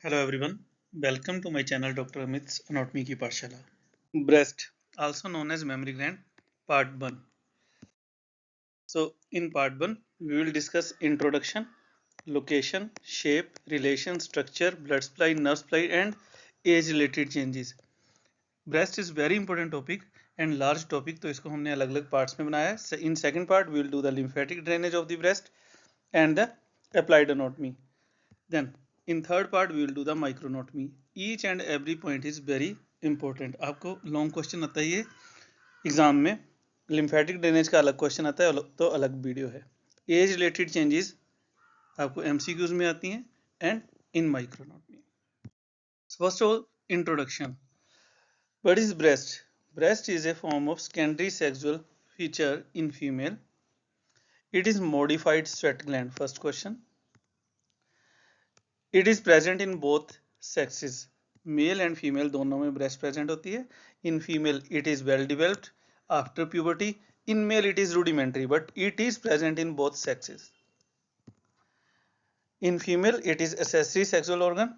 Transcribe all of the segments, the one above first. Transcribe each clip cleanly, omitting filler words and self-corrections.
Hello everyone, welcome to my channel Dr. Amit's Anatomy की पाठशाला. Breast, also known as mammary gland, part 1. So in part 1, we will discuss introduction, location, shape, relation, structure, blood supply, nerve supply and age related changes. Breast is very important topic and large topic, तो इसको हमने अलग अलग parts में बनाया है. In second part, we will do the lymphatic drainage of the breast and the applied anatomy. Then in third part we will do the microanatomy. Each and every point is very important. आपको long question आता है ये exam में. Lymphatic drainage का अलग question आता है तो अलग वीडियो है. एज रिलेटेड चेंजेस आपको एमसीक्यूज में आती हैं and in microanatomy. First of all introduction. What is breast? Breast is a form of secondary sexual feature in female. It is modified sweat gland. First question. It is present in both sexes. Male and female दोनों में breast present होती है. In female it is well developed after puberty. In male it is rudimentary but it is present in both sexes. In female it is accessory sexual organ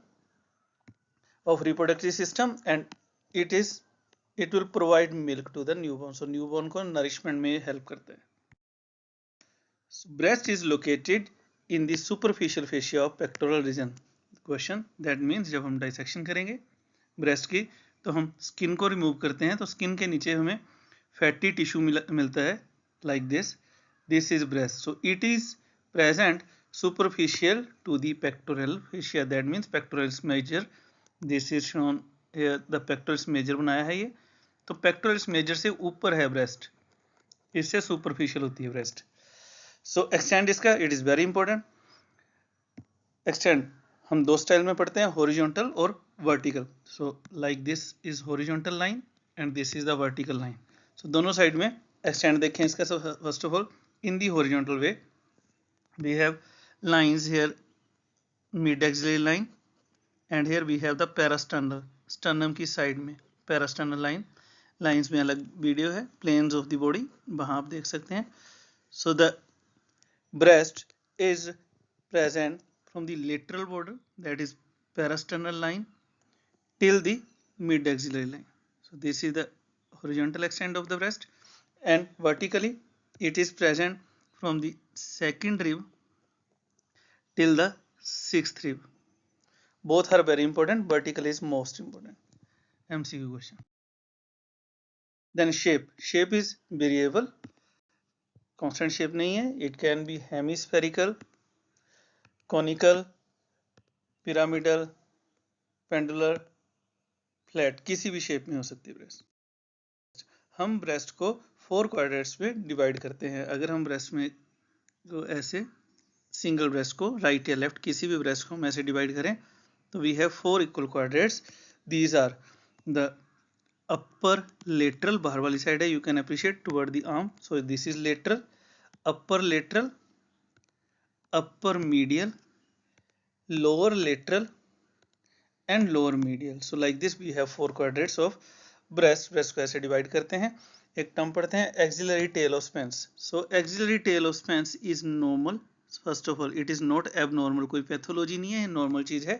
of reproductive system and it will provide milk to the newborn. So newborn को nourishment में help करता है. So breast is located in the superficial fascia of pectoral region. Question, that means जब हम dissection करेंगे breast की तो हम skin को remove करते हैं तो skin के नीचे हमें fatty tissue मिलता है like this. This is breast. So it is present superficial to the pectoral fascia. That means pectoralis major. This is shown here. The pectoralis major बनाया है ये. तो pectoralis major से ऊपर है breast. इससे superficial होती है breast. सो एक्सटेंड इसका it is very important. Extend हम दो स्टाइल में पढ़ते हैं, हॉरिजॉन्टल और vertical. So like this is horizontal line and this is the vertical line. सो दोनों साइड में एक्सटेंड देखें इसका. First of all in the horizontal way we have lines here, mid axillary line and here we have the parasternal, sternum की side में parasternal line. Lines में अलग video है, प्लेन्स ऑफ द बॉडी, वहाँ आप देख सकते हैं. So the breast is present from the lateral border, that is parasternal line, till the mid axillary line. So this is the horizontal extent of the breast, and vertically it is present from the second rib till the sixth rib. Both are very important. Vertical is most important. MCQ question. Then shape is variable, constant shape नहीं है. It can be hemispherical, conical, pyramidal, pendular, flat, किसी भी shape में हो सकती है breast. हम breast को 4 क्वाड्रेंट्स में डिवाइड करते हैं. अगर हम ब्रेस्ट में तो ऐसे सिंगल ब्रेस्ट को राइट या लेफ्ट किसी भी ब्रेस्ट को हम ऐसे डिवाइड करें तो we have 4 equal quadrants. These are the upper lateral, बाहर वाली साइड है, you can appreciate toward the arm. So this is lateral, lateral, upper medial, lower lateral and lower medial. So like this we have 4 quadrants of breast. breast को ऐसे divide करते हैं. एक term पढ़ते हैं axillary tail of Spence. So axillary tail of Spence is normal. First of all it is not abnormal, कोई pathology नहीं है, नॉर्मल चीज है.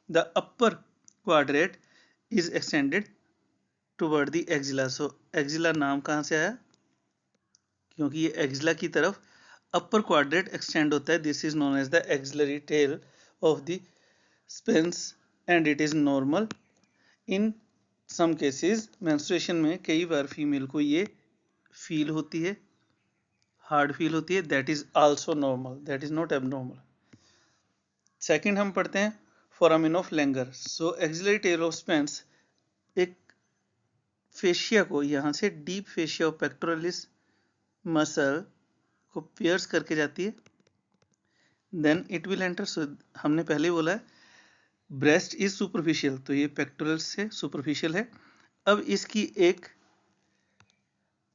The upper quadrant is extended toward the axilla. So axilla नाम कहाँ से आया? क्योंकि ये axilla की तरफ अपर क्वाड्रेंट एक्सटेंड होता है. This is known as the axillary tail of the Spence and it is normal. In some cases menstruation में कई बार फीमेल को ये फील होती है, हार्ड फील होती है. That is also normal, that is not abnormal. Second हम पढ़ते हैं foramen of Langer. So axillary tail of Spence एक फेशिया को यहाँ से deep fascia of pectoralis muscle को पियर्स करके जाती है. Then it will enter. So हमने पहले बोला है ब्रेस्ट इज सुपरफिशियल, तो ये पेक्टोरल से सुपरफिशियल है. अब इसकी एक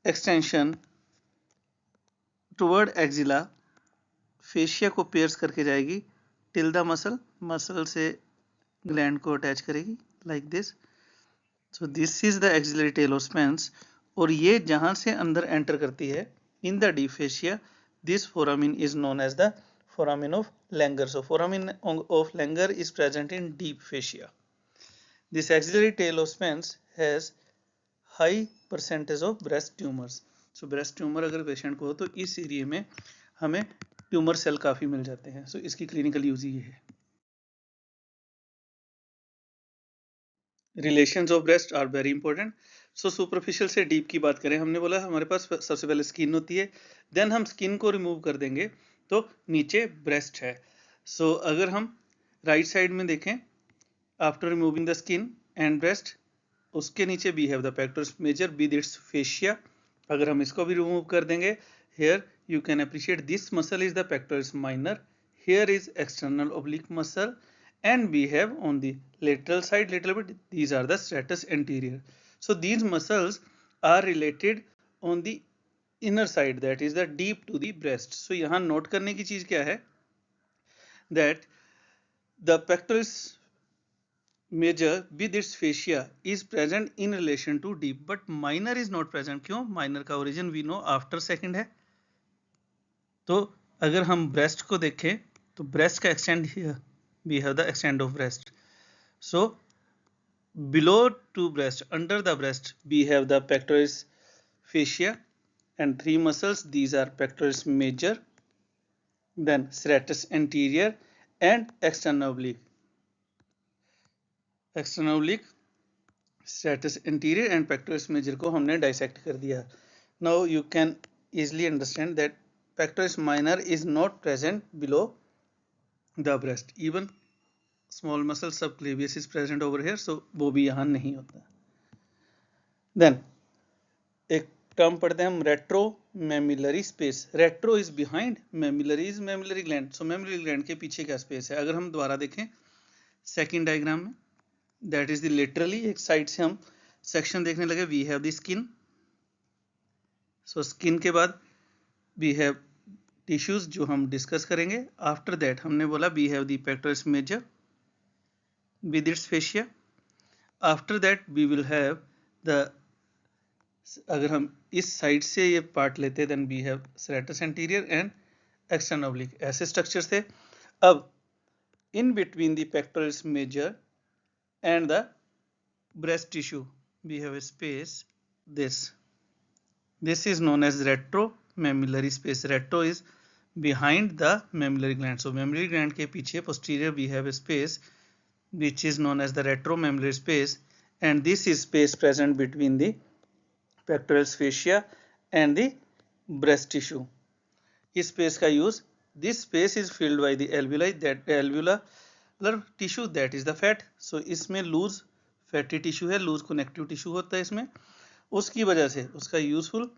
एक्सटेंशन टुवर्ड एक्सिला फेशिया को पियर्स करके जाएगी टिल द मसल, मसल से ग्लैंड को अटैच करेगी like this. So this is the axillary tail of Spence. और ये जहां से अंदर एंटर करती है in the deep fascia, this foramen is known as the foramen of Langer. So foramen of Langer is present in deep fascia. This axillary tail of Spence has high percentage of breast tumors. So breast tumor अगर patient को हो तो इस area में हमें tumour cell काफी मिल जाते हैं. So इसकी क्लिनिकल यूज ये है. Relations of breast are very important. So superficial से डीप की बात करें, हमने बोला हमारे पास सबसे पहले स्किन होती है, देन हम स्किन को रिमूव कर देंगे तो नीचे ब्रेस्ट है. सो अगर हम राइट साइड में देखें, after removing the skin and breast, उसके नीचे we have the pectoralis major with its fascia. अगर हम इसको भी रिमूव कर देंगे, here you can appreciate this muscle is the pectoralis minor, here is external oblique muscle, and we have on the lateral side little bit, these are the stratus anterior. So these muscles are related on the inner side, that is the deep to the breast. So यहाँ note करने की चीज क्या है, that the pectoralis major with its fascia is present in relation to deep, but minor is not present. क्यों? minor का origin we know after second है. तो अगर हम breast को देखें तो breast का extent here, we have the extent of breast. So below to breast, under the breast, we have the pectoralis fascia and three muscles. These are pectoralis major, then serratus anterior and external oblique. External oblique, serratus anterior and pectoralis major को हमने dissect कर दिया. Now you can easily understand that pectoralis minor is not present below the breast. Even small muscle subclavius is present over here, so वो भी यहाँ नहीं होता. Then एक टर्म पढ़ते हैं हम, retro mammary space. Retro is behind, mammary is mammary gland. So mammary gland के पीछे क्या स्पेस है? अगर हम दोबारा देखें सेकंड डायग्राम में, दैट इज द लेटरली, एक साइड से हम सेक्शन देखने लगे. We have the skin. So skin के बाद वी हैव टिश्यूज जो हम डिस्कस करेंगे. आफ्टर दैट हमने बोला we have the pectoralis major with its fascia. After that we will have the, अगर हम इस साइड से ये पार्ट लेते हैं, then we have serratus anterior and external oblique. ऐसे स्ट्रक्चर्स थे. अब in between the pectoralis major and the breast tissue we have a space, this is known as retromammillary space. Retro is behind the mammillary gland. So mammillary gland के पीछे posterior we have a space which is known as the retromammillary space, and this is space present between the pectoralis fascia and the breast tissue. इस space का use, this space is filled by the alveoli, that alveolar tissue, that is the fat. So इसमें loose fatty tissue है, loose connective tissue होता है इसमें. उसकी वजह से उसका यूजफुल,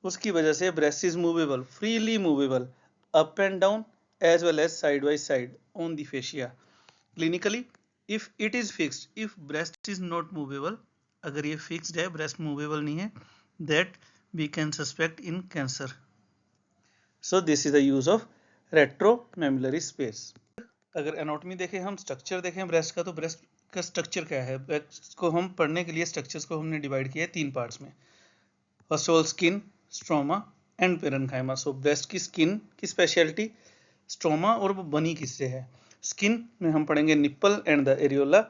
उसकी वजह से breast is movable, freely movable up and down as well as side by side on the fascia. Clinically if it is fixed, if breast is not movable, अगर ये फिक्स्ड है, ब्रेस्ट मूवेबल नहीं है, that we can suspect in cancer. So this is the use of retromammillary space. अगर anatomy देखें, हम structure देखें breast का, तो ब्रेस्ट का स्ट्रक्चर क्या है? ब्रेस्ट को हम पढ़ने के लिए स्ट्रक्चर्स को हमने डिवाइड किया है तीन पार्ट्स में. First of all skin, stroma and parenchyma. So breast की स्किन की स्पेशलिटी, स्ट्रोमा, और वो बनी किससे है? स्किन में हम पढ़ेंगे nipple and the areola.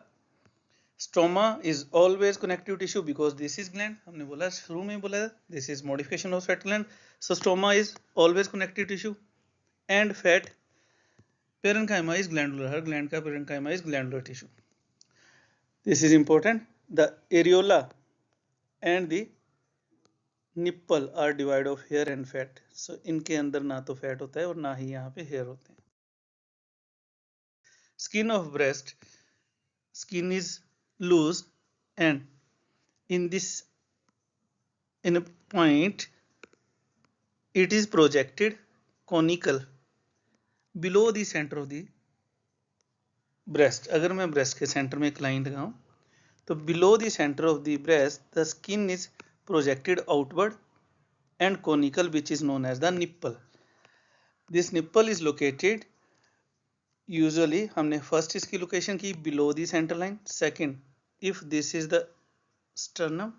Stroma is always connective tissue because this is gland. हमने बोला शुरू में बोला this is modification of fat gland. So stroma is always connective tissue and fat. Parenchyma is glandular, हर gland का parenchyma is glandular tissue. This is important. The areola and the nipple are devoid of hair and fat. So इनके अंदर ना तो fat होता है और ना ही यहाँ पे हेयर होते हैं. Skin of breast, skin is loose and in a point it is projected conical below the center of the breast. अगर मैं breast के center में एक line लगाऊं तो below the center of the breast the skin is projected outward and conical, which is known as the nipple. This nipple is located, usually हमने first इसकी location की below the centre line. Second, if this is the sternum,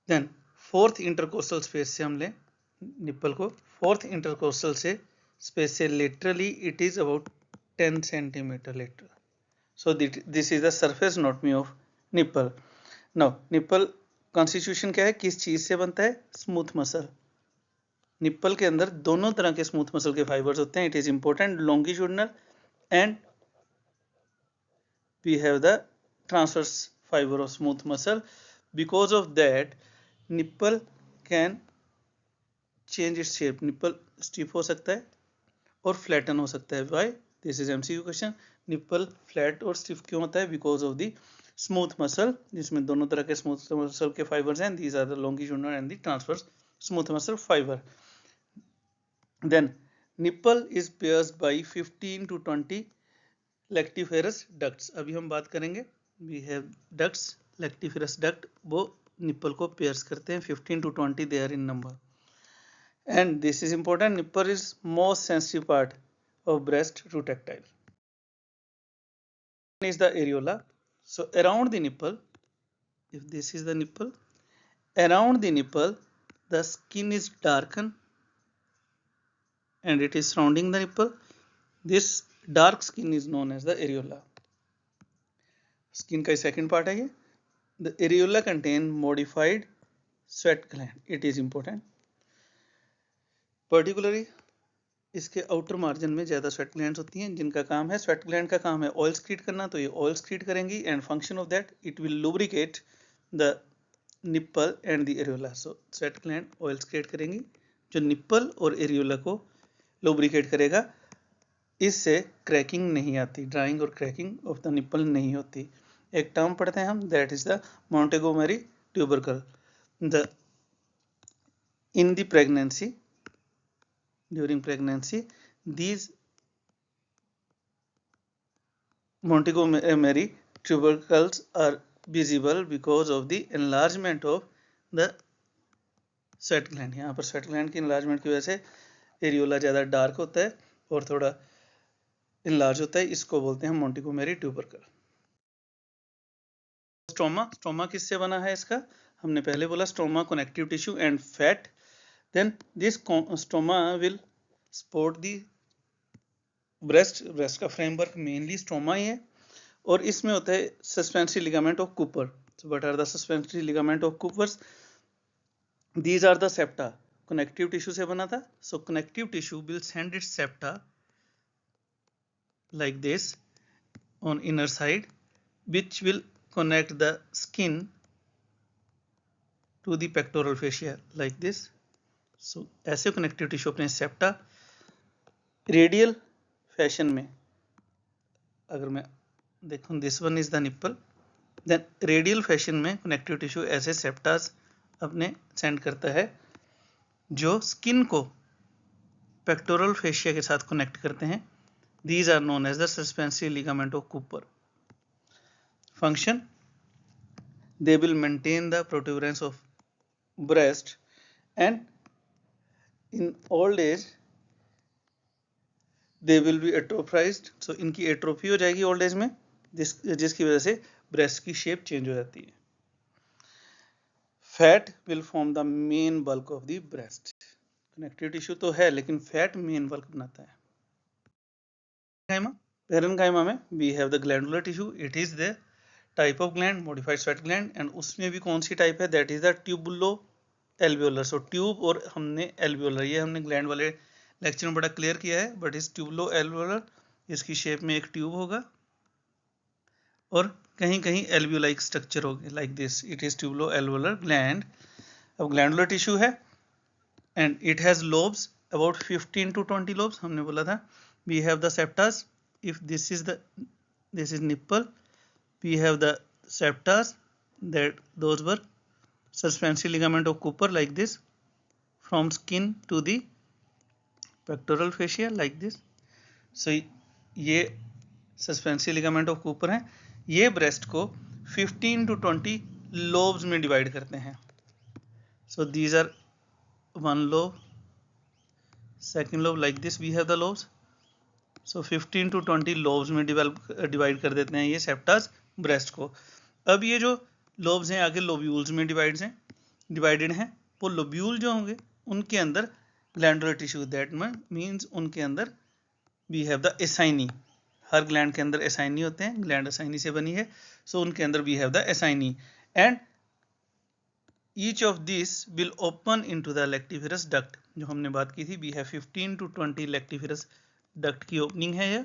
then fourth intercostal space से हम लें nipple को fourth intercostal से space से laterally it is about 10 centimetre later. So this is the surface anatomy of nipple. Now nipple constitution क्या है, किस चीज से बनता है, स्मूथ मसल. निप्पल के अंदर दोनों तरह के स्मूथ मसल के फाइबर्स होते हैं. It is important longitudinal and we have the transverse fibre of smooth muscle. Because of that nipple can change its shape. Nipple stiff हो सकता है और फ्लैटन हो सकता है. Why? This is MCQ question. Nipple flat और stiff क्यों होता है? Because of the smooth muscle, जिसमें दोनों तरह के स्मूथ मसल के फाइबर्स हैं. These are the longitudinal and the transverse smooth muscle fibre. Then nipple is pierced by 15 to 20 lactiferous ducts. अभी हम बात करेंगे. We have ducts, lactiferous duct, वो निप्पल को pierce करते हैं. 15 to 20 they are in number. And this is important. Nipple is most sensitive part of breast to tactile. One is the areola. So around the nipple, if this is the nipple, around the nipple the skin is darkened and it is surrounding the nipple. This dark skin is known as the areola. Skin का second part है ये. The areola contain modified sweat gland. It is important. Particularly इसके outer margin में ज़्यादा sweat glands होती हैं, जिनका काम है, स्वेट ग्लैंड का काम है ऑयल स्क्रीट करना, तो ये ऑयल स्क्रीट करेंगी. And function of that it will lubricate the nipple and the areola. So sweat gland oil स्क्रीट करेंगी जो निप्पल और एरियोला को लुब्रिकेट करेगा. इससे क्रैकिंग नहीं आती, ड्राइंग और क्रैकिंग ऑफ द निप्पल नहीं होती. एक टर्म पढ़ते हैं हम, that is the Montgomery tubercle. The in the pregnancy, during pregnancy, these Montgomery tubercles are visible because of the enlargement of the sweat gland. यहाँ पर sweat gland की enlargement की वजह से एरियोला ज़्यादा डार्क होता है और थोड़ा enlarge होता है. इसको बोलते हैं Montgomery tubercle. स्ट्रोमा, स्ट्रोमा किससे बना है इसका? हमने पहले बोला stroma connective tissue and fat. Then this stroma will support the breast. breast का framework mainly stroma ही है. और इसमें होता है suspensory ligament of Cooper. So what are the suspensory ligament of Cooper? These are the septa. Connective tissue से बना था. So connective tissue will send its septa like this on inner side, which will connect the skin to the pectoral fascia like this. So ऐसे connective tissue अपने septa radial fashion में, अगर मैं देखूं this one is the nipple, then radial fashion में connective tissue ऐसे septas अपने send करता है जो स्किन को पेक्टोरल फेशिया के साथ कनेक्ट करते हैं. These are known as the suspensory ligament of Cooper. Function, they will maintain the protuberance of breast and in old age they will be atrophied. So इनकी atrophy हो जाएगी old age में, जिसकी वजह से ब्रेस्ट की शेप चेंज हो जाती है. Fat will form the main bulk of the breast. Connective tissue तो है लेकिन फैट मेन बल्क बनाता है. पेरेन्काइमा में we have the glandular tissue. It is the type of gland, modified sweat gland. And उसमें भी कौन सी टाइप है? That is the tubulo alveolar. So tube और हमने एल्वियोलर, ये हमने ग्लैंड वाले लेक्चर में बड़ा क्लियर किया है. बट इस ट्यूबुलो एल्वियोलर, इसकी शेप में एक ट्यूब होगा और कहीं कहीं एल्वियोलाइक स्ट्रक्चर होगा like this. It is tubulo alveolar gland. अब ग्लैंडुलर टिश्यू है and it has lobes about 15 to 20 lobes. हमने बोला था. We have the septas. If this is nipple, we have the septas, that those were suspensory ligament of Cooper like this from skin to the pectoral fascia like this. So ये suspensory ligament of Cooper हैं. ये breast को 15 to 20 lobes में divide करते हैं. So these are one lobe, second lobe like this we have the lobes. So 15 to 20 lobes में divide कर देते हैं ये सेप्टास ब्रेस्ट को. अब ये जो लोब्स हैं आगे लोब्यूल्स में डिवाइडेड हैं. वो लोब्यूल जो होंगे उनके अंदर ग्लैंडुलर टिश्यू, दैट मीन्स उनके अंदर वी हैव द एसाइनी। हर ग्लैंड के अंदर एसाइनी होते हैं, ग्लैंड एसाइनी से बनी है, सो उनके अंदर we have the acini and each of this will open into the lactiferous duct. जो हमने बात की थी, we have 15 to 20 lactiferous duct की ओपनिंग है ये।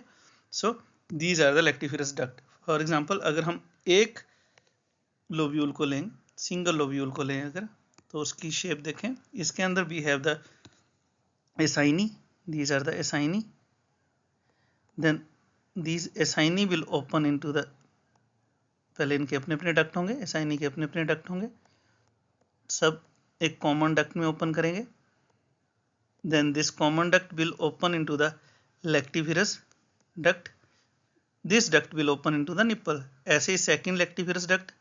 So these are the lactiferous duct. For example अगर हम एक लोब्यूल को लें, सिंगल लोब्यूल को लें अगर, तो उसकी शेप देखें, इसके अंदर we have the acini, these are the acini, then these acini will open into the, पहले इनके अपने अपने डक्ट होंगे, एसाइनी के अपने अपने डक्ट होंगे, सब एक कॉमन डक्ट में ओपन करेंगे। Then this common duct will open into the lactiferous duct, this duct will open into the nipple. ऐसे ही second lactiferous duct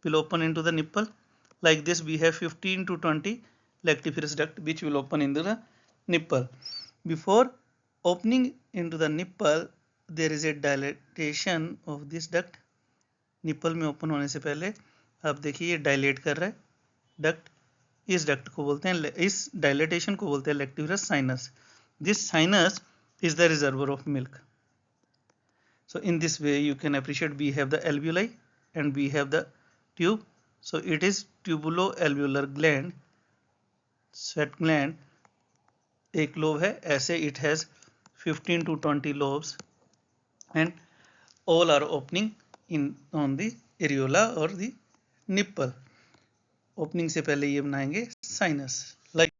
will open into the nipple. Like this we have 15 to 20 lactiferous duct which will open into the nipple. Before opening into the nipple there is a dilatation of this duct. Nipple में open होने से पहले आप देखिए ये dilate कर रहा है डक्ट, इस डक्ट को बोलते हैं, इस डायलेटेशन को बोलते हैं lactiferous sinus. This sinus is the reservoir of milk. So in this way you can appreciate we have the alveoli and we have the tube. So it is tubulo-alveolar gland, sweat gland, एक lobe है, ऐसे it has 15 to 20 lobes and all are opening in on the areola or the nipple. Opening से पहले ये बनाएंगे sinus. Like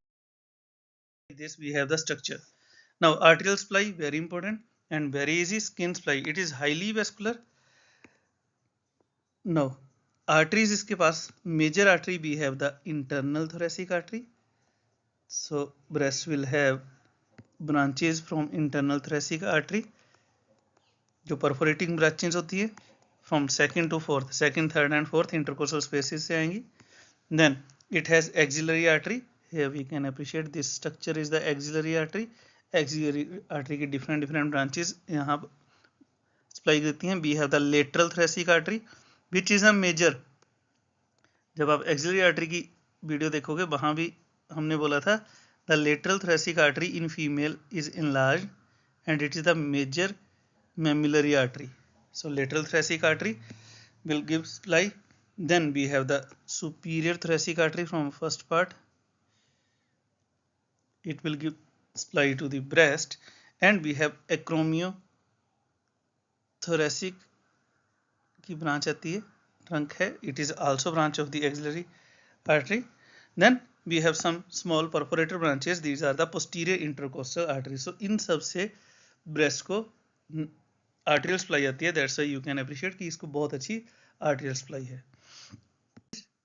this we have the structure. Now arterial supply very important and very easy. Skin supply, it is highly vascular. Now arteries इसके पास, major artery we have the internal thoracic artery. So breast will have branches from internal thoracic artery, जो perforating branches होती है from second to fourth, second, third and fourth intercostal spaces से आएंगी. Then it has axillary artery. Here we can appreciate this structure is the axillary artery. Axillary artery की different branches यहाँ supply देती हैं. We have the lateral thoracic artery which is a major. जब आप axillary artery की video देखोगे वहाँ भी हमने बोला था the lateral thoracic artery in female is enlarged and it is the major mammillary artery. So lateral thoracic artery will give supply. Then we have the superior thoracic artery from first part. It will give supply to the breast and we have acromiothoracic की branch आती है, trunk है, it is also branch of the axillary artery. Then we have some small perforator branches, these are the posterior intercostal arteries. So इन सब से breast को arterial supply आती है, that's why you can appreciate कि इसको बहुत अच्छी arterial supply है.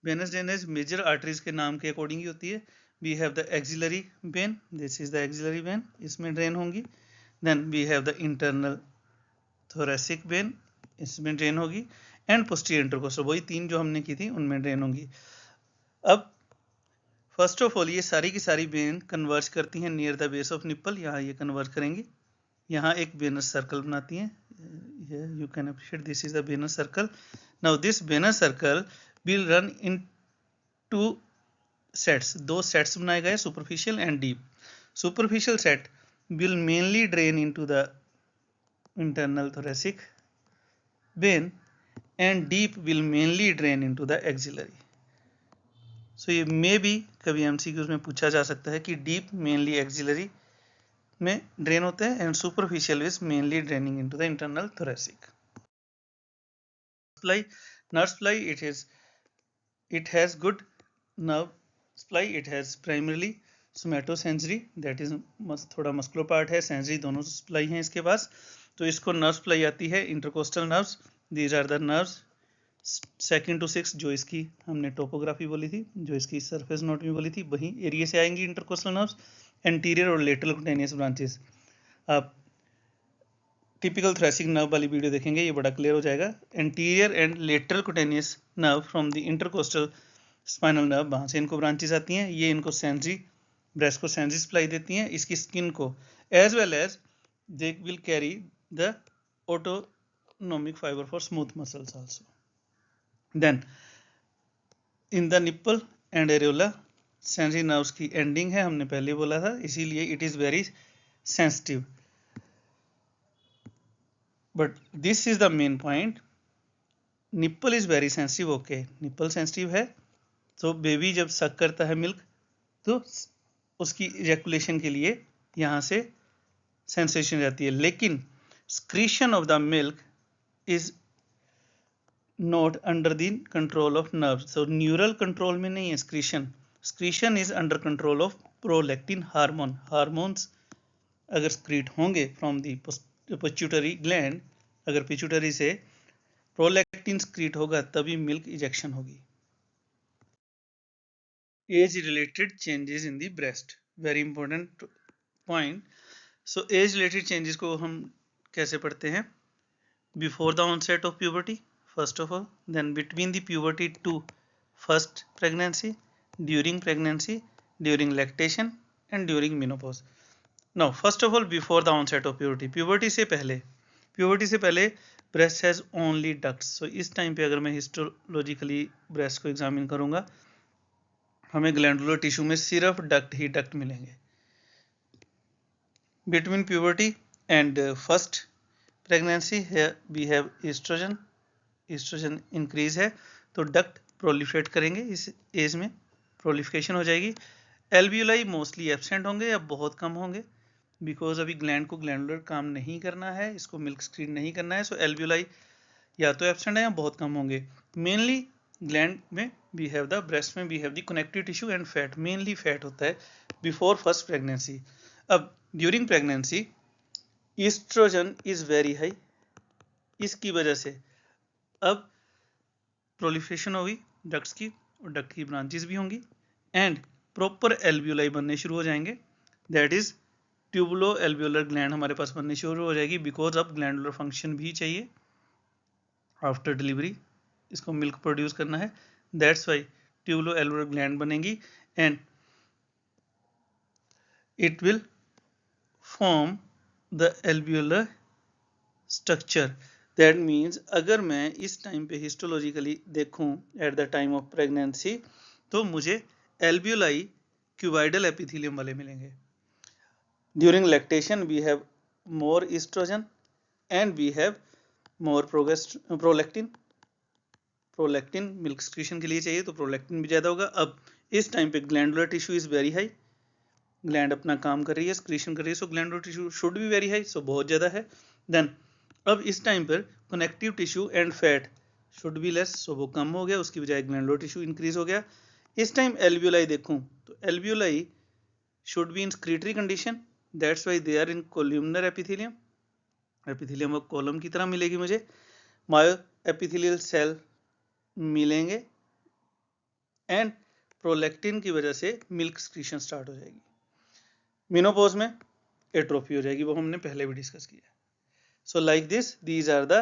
Venous drainage major arteries के नाम के according ही होती है. We have the axillary vein, this is the axillary vein, इसमें drain होंगी. Then we have the internal thoracic vein, इसमें drain होगी and posterior intercostal, वही तीन जो हमने की थी उनमें drain होंगी. अब फर्स्ट ऑफ ऑल ये सारी की सारी वेन कन्वर्ज करती हैं near the base of nipple, यहाँ ये कन्वर्ज करेंगी, यहाँ एक वेनस सर्कल बनाती हैं, you can appreciate this is the venous circle. Now this venous circle will run in two sets, दो सेट्स बनाए गए, superficial and deep. Superficial set will mainly drain into the internal thoracic vein and deep will mainly drain into the axillary. So ये मे भी कभी MCQs में पूछा जा सकता है कि डीप मेनली एक्सिलरी में ड्रेन होते हैं and superficial is mainly draining into the internal thoracic. Supply, nerve supply, it has good nerve supply. It has primarily somatosensory, that is थोड़ा मस्कुलर पार्ट है, सेंसरी दोनों सप्लाई हैं इसके पास. तो इसको नर्व सप्लाई आती है intercostal nerves, these are the nerves 2 to 6 जो इसकी हमने टोपोग्राफी बोली थी, जो इसकी सरफेस नोट में बोली थी, वही एरिया से आएंगी इंटरकोस्टल नर्व्स. एंटीरियर और लेटरल कुटेनियस ब्रांचेस, आप टिपिकल थोरेसिक नर्व वाली वीडियो देखेंगे, ये बड़ा क्लियर हो जाएगा. Anterior and lateral cutaneous nerve from the intercostal spinal nerve, वहाँ से इनको ब्रांचेस आती हैं. ये इनको सेंसरी, ब्रेस्ट को सेंसरी सप्लाई देती हैं, इसकी स्किन को, as well as they will carry the autonomic fibre for smooth muscles also. Then in the nipple and areola sensory nerves की एंडिंग है, हमने पहले बोला था, इसीलिए it is very sensitive. But this is the main point, nipple is very sensitive. Okay, nipple sensitive है तो baby जब सक करता है मिल्क तो उसकी इजैकुलेशन के लिए यहाँ से सेंसेशन जाती है, लेकिन secretion of the milk is not under the control of nerve. So neural control में नहीं है secretion, secretion is under control of prolactin hormone. Hormones अगर स्क्रीट होंगे फ्रॉम द पिट्यूटरी ग्लैंड, अगर पिट्यूटरी से प्रोलैक्टिन स्क्रीट होगा तभी milk ejection होगी। Age related changes in the breast, very important point. So age related changes को हम कैसे पढ़ते हैं? Before the onset of puberty first of all, then between the puberty to first pregnancy, during pregnancy, during lactation and during menopause. Now first of all, before the onset of puberty, puberty से पहले breast has only ducts. So इस time पे अगर मैं histologically breast को examine करूंगा, हमें glandular tissue में सिर्फ डक्ट ही डक्ट मिलेंगे। Between puberty and first pregnancy, here we have estrogen increase है तो डक्ट प्रोलिफरेट करेंगे, इस एज में प्रोलिफिकेशन हो जाएगी। एल्वियोलाई मोस्टली एब्सेंट होंगे या बहुत कम होंगे, बिकॉज अभी ग्लैंड को ग्लैंडुलर काम नहीं करना है, इसको मिल्क स्क्रीन नहीं करना है। सो एल्वियोलाई या तो एब्सेंट है या बहुत कम होंगे। मेनली ग्लैंड में वी हैव द ब्रेस्ट में we have the connective tissue and fat, mainly fat होता है बिफोर फर्स्ट प्रेगनेंसी। अब during pregnancy oestrogen is very high, इसकी वजह से अब प्रोलिफरेशन होगी डक्ट्स की और डक्ट की ब्रांचेस भी होंगी एंड प्रॉपर एल्वियोलाई बनने शुरू हो जाएंगे, that is tubulo alveolar gland हमारे पास बनने शुरू हो जाएगी, बिकॉज अब ग्लैंडुलर फंक्शन भी चाहिए आफ्टर डिलीवरी, इसको मिल्क प्रोड्यूस करना है, that's why tubulo alveolar gland बनेगी and it will form the alveolar structure. That means अगर मैं इस टाइम पे हिस्टोलॉजिकली देखूं at the time of pregnancy तो मुझे एल्वियोलाई क्यूबाइडल एपिथेलियम वाले मिलेंगे। During lactation we have more oestrogen and we have more prolactin. Prolactin milk secretion के लिए चाहिए तो प्रोलैक्टिन भी ज़्यादा होगा। अब इस टाइम पे glandular tissue is very high, gland अपना काम कर रही है, सक्रीशन कर रही है, so glandular tissue should be very high, so बहुत ज़्यादा है। देन अब इस टाइम पर connective tissue and fat should be less, so वो कम हो गया, उसकी बजाय ग्लैंडुलर टिश्यू इंक्रीज हो गया। इस टाइम एल्वियोलाई देखूं तो alveoli should be in secretory condition, that's why they are in columnar epithelium, epithelium of column की तरह मिलेगी मुझे, मायो एपिथेलियल सेल मिलेंगे एंड प्रोलैक्टिन की वजह से मिल्क सक्रीशन स्टार्ट हो जाएगी। मेनोपॉज में एट्रोफी हो जाएगी, वो हमने पहले भी डिस्कस किया। So like this, these are the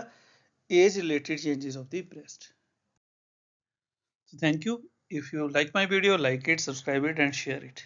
age related changes of the breast. So thank you. If you like my video, like it, subscribe it and share it.